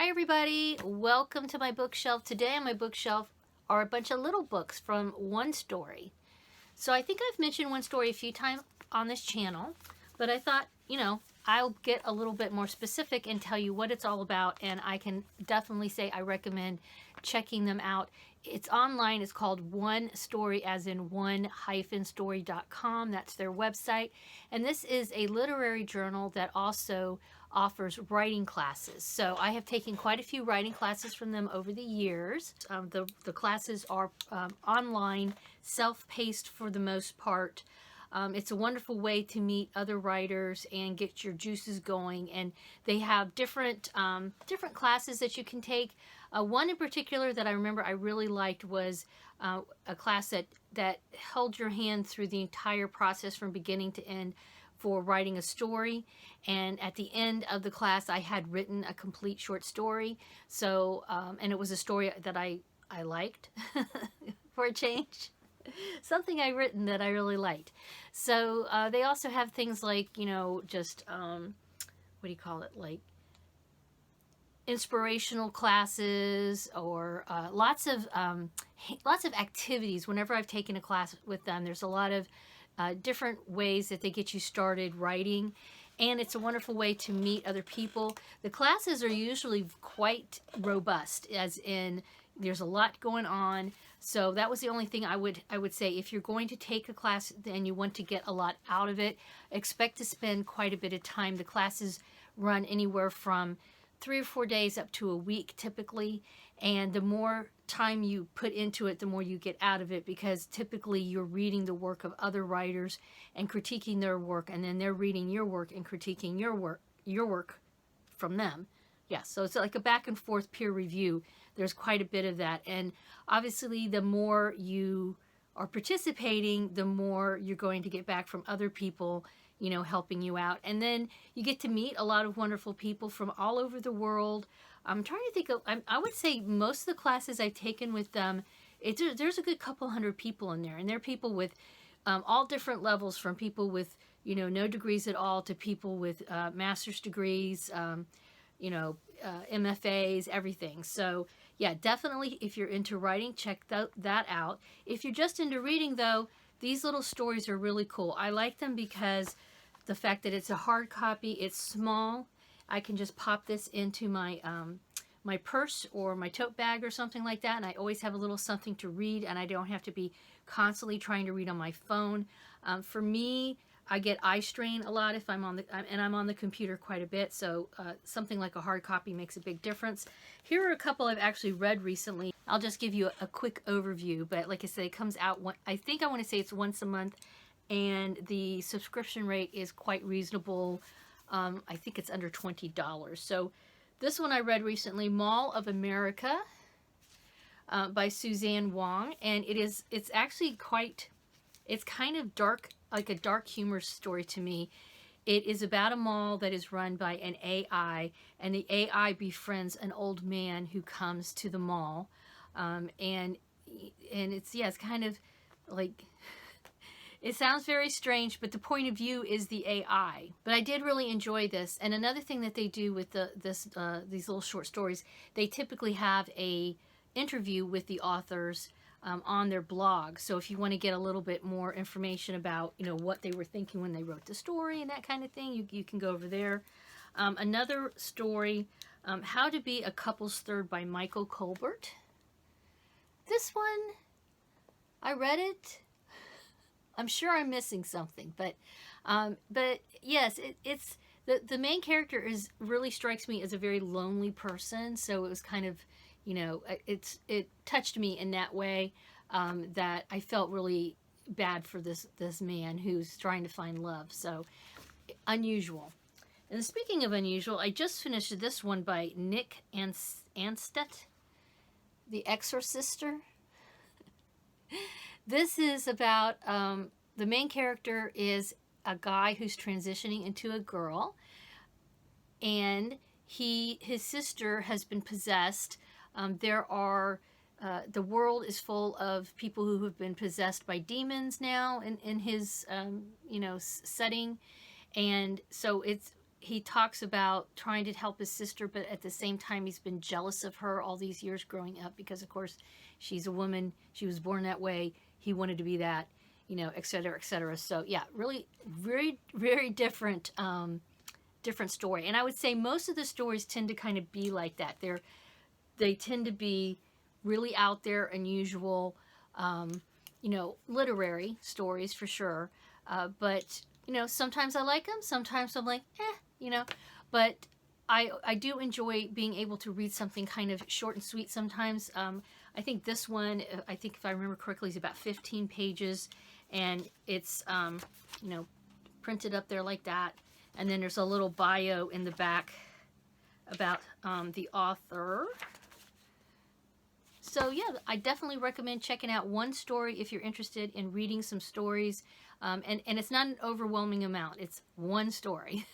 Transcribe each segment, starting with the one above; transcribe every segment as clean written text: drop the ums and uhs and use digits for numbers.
Hi everybody, welcome to my bookshelf. Today on my bookshelf are a bunch of little books from One Story. So I think I've mentioned One Story a few times on this channel, but I thought, I'll get a little bit more specific and tell you what it's all about, and I can definitely say I recommend checking them out. It's online. It's called One Story, as in one-story.com. That's their website. And this is a literary journal that also offers writing classes. So I have taken quite a few writing classes from them over the years. The classes are online, self-paced for the most part. It's a wonderful way to meet other writers and get your juices going. And they have different classes that you can take. One in particular that I remember I really liked was a class that held your hand through the entire process from beginning to end for writing a story. And at the end of the class, I had written a complete short story. So, and it was a story that I liked for a change. Something I written that I really liked. So they also have things like, just, what do you call it? Like inspirational classes or lots of activities. Whenever I've taken a class with them, there's a lot of different ways that they get you started writing, and it's a wonderful way to meet other people. The classes are usually quite robust, as in there's a lot going on. So that was the only thing I would say. If you're going to take a class and you want to get a lot out of it, expect to spend quite a bit of time. The classes run anywhere from 3 or 4 days up to a week typically, and the more time you put into it, the more you get out of it, because typically you're reading the work of other writers and critiquing their work, and then they're reading your work and critiquing your work from them. Yeah, so it's like a back and forth peer review. There's quite a bit of that, and obviously the more you are participating, the more you're going to get back from other people, helping you out. And then you get to meet a lot of wonderful people from all over the world. I'm trying to think of, I would say most of the classes I've taken with them, there's a good couple hundred people in there. And there are people with all different levels, from people with, no degrees at all to people with master's degrees, MFAs, everything. So yeah, definitely if you're into writing, check that out. If you're just into reading though, these little stories are really cool. I like them because the fact that it's a hard copy, it's small. I can just pop this into my my purse or my tote bag or something like that, and I always have a little something to read, and I don't have to be constantly trying to read on my phone. For me, I get eye strain a lot if I'm on the computer quite a bit, so something like a hard copy makes a big difference. Here are a couple I've actually read recently. I'll just give you a quick overview, but like I say, it comes out, I want to say it's once a month, and the subscription rate is quite reasonable. I think it's under $20. So this one I read recently, Mall of America, by Suzanne Wong, and it's actually it's kind of dark, like a dark humor story to me. It is about a mall that is run by an AI, and the AI befriends an old man who comes to the mall, and it's kind of like, it sounds very strange, but the point of view is the AI. But I did really enjoy this. And another thing that they do with these little short stories, they typically have a interview with the authors on their blog. So if you want to get a little bit more information about, what they were thinking when they wrote the story and that kind of thing, you can go over there. Another story, How to Be a Couple's Third by Michael Colbert. This one, I read it. I'm sure I'm missing something, but yes, it's the main character really strikes me as a very lonely person. So it was kind of, it touched me in that way, that I felt really bad for this man who's trying to find love. So unusual. And speaking of unusual, I just finished this one by Nick Anstett, The Exorcister. This is about, the main character is a guy who's transitioning into a girl, and his sister has been possessed. The world is full of people who have been possessed by demons now in his, setting. And so he talks about trying to help his sister, but at the same time, he's been jealous of her all these years growing up because, of course, she's a woman. She was born that way. He wanted to be that, you know, et cetera, et cetera. So, yeah, really very, very different, different story. And I would say most of the stories tend to kind of be like that. They tend to be really out there, unusual, you know, literary stories for sure. But, you know, sometimes I like them. Sometimes I'm like, you know. But I do enjoy being able to read something kind of short and sweet sometimes. I think this one, I think if I remember correctly, is about 15 pages. And it's, you know, printed up there like that. And then there's a little bio in the back about the author. So yeah, I definitely recommend checking out one story if you're interested in reading some stories. And it's not an overwhelming amount. It's one story.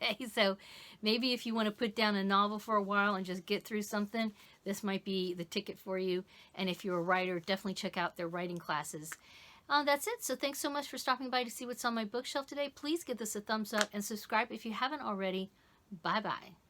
Okay, so maybe if you want to put down a novel for a while and just get through something, this might be the ticket for you. And if you're a writer, definitely check out their writing classes. That's it. So thanks so much for stopping by to see what's on my bookshelf today. Please give this a thumbs up and subscribe if you haven't already. Bye-bye.